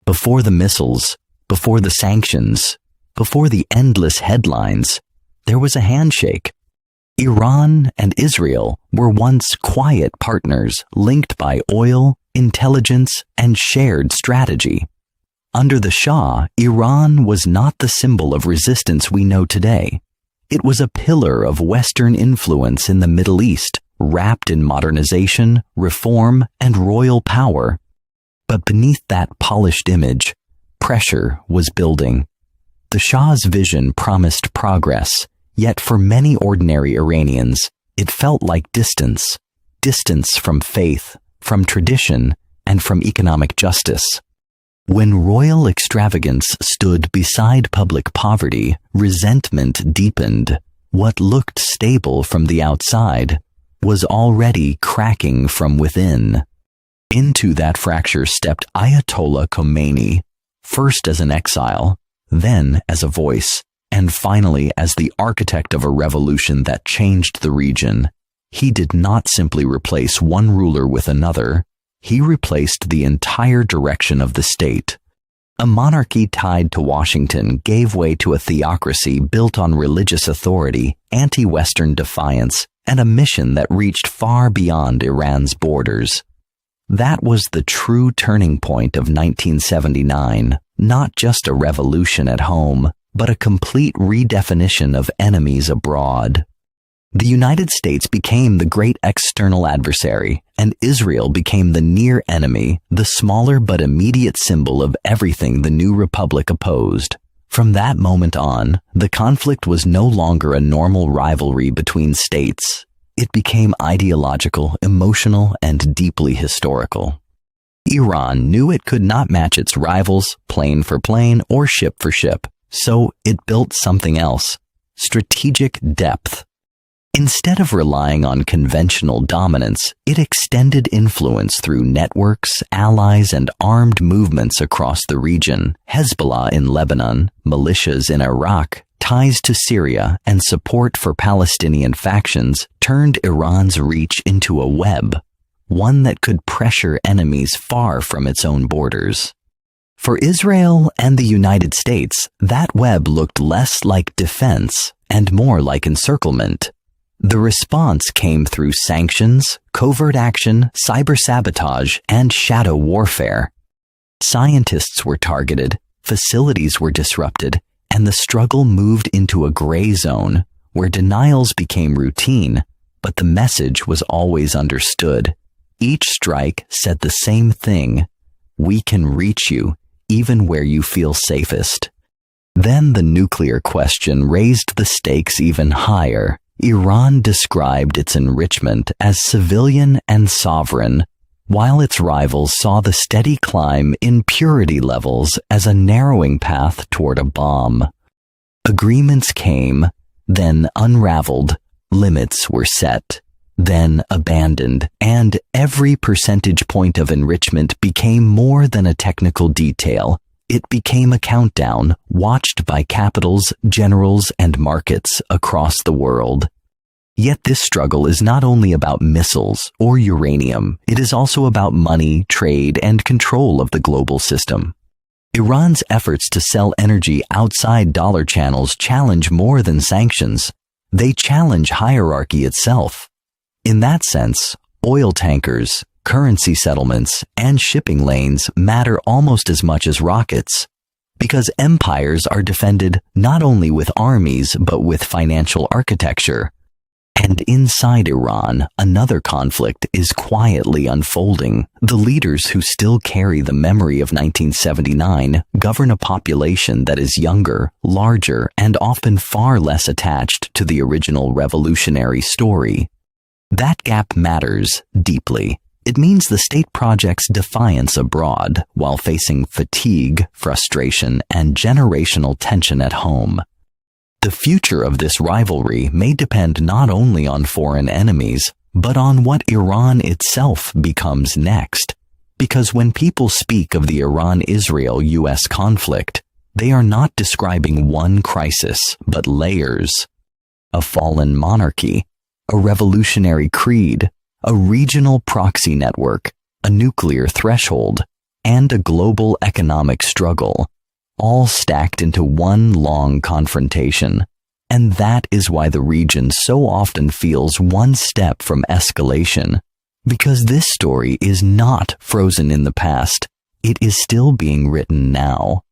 Before the missiles, before the sanctions, before the endless headlines, there was a handshake. Iran and Israel were once quiet partners linked by oil, intelligence, and shared strategy. Under the Shah, Iran was not the symbol of resistance we know today. It was a pillar of Western influence in the Middle East, wrapped in modernization, reform, and royal power. But beneath that polished image, pressure was building. The Shah's vision promised progress, yet for many ordinary Iranians, it felt like distance. Distance from faith, from tradition, and from economic justice. When royal extravagance stood beside public poverty, resentment deepened. What looked stable from the outside was already cracking from within. Into that fracture stepped Ayatollah Khomeini, first as an exile, then as a voice, and finally as the architect of a revolution that changed the region. He did not simply replace one ruler with another. He replaced the entire direction of the state. A monarchy tied to Washington gave way to a theocracy built on religious authority, anti-Western defiance, and a mission that reached far beyond Iran's borders. That was the true turning point of 1979, not just a revolution at home, but a complete redefinition of enemies abroad. The United States became the great external adversary, and Israel became the near enemy, the smaller but immediate symbol of everything the new republic opposed. From that moment on, the conflict was no longer a normal rivalry between states. It became ideological, emotional, and deeply historical. Iran knew it could not match its rivals, plane for plane or ship for ship, so it built something else: strategic depth. Instead of relying on conventional dominance, it extended influence through networks, allies, and armed movements across the region. Hezbollah in Lebanon, militias in Iraq, ties to Syria, and support for Palestinian factions turned Iran's reach into a web, one that could pressure enemies far from its own borders. For Israel and the United States, that web looked less like defense and more like encirclement. The response came through sanctions, covert action, cyber-sabotage, and shadow warfare. Scientists were targeted, facilities were disrupted, and the struggle moved into a gray zone where denials became routine, but the message was always understood. Each strike said the same thing: we can reach you, even where you feel safest. Then the nuclear question raised the stakes even higher. Iran described its enrichment as civilian and sovereign, while its rivals saw the steady climb in purity levels as a narrowing path toward a bomb. Agreements came, then unraveled, limits were set, then abandoned, and every percentage point of enrichment became more than a technical detail. It became a countdown watched by capitals, generals, and markets across the world. Yet this struggle is not only about missiles or uranium, it is also about money, trade, and control of the global system. Iran's efforts to sell energy outside dollar channels challenge more than sanctions. They challenge hierarchy itself. In that sense, oil tankers, currency settlements, and shipping lanes matter almost as much as rockets, because empires are defended not only with armies but with financial architecture. And inside Iran, another conflict is quietly unfolding. The leaders who still carry the memory of 1979 govern a population that is younger, larger, and often far less attached to the original revolutionary story. That gap matters deeply. It means the state projects defiance abroad while facing fatigue, frustration, and generational tension at home. The future of this rivalry may depend not only on foreign enemies, but on what Iran itself becomes next. Because when people speak of the Iran-Israel-US conflict, they are not describing one crisis, but layers. A fallen monarchy, a revolutionary creed, a regional proxy network, a nuclear threshold, and a global economic struggle, all stacked into one long confrontation. And that is why the region so often feels one step from escalation. Because this story is not frozen in the past, it is still being written now.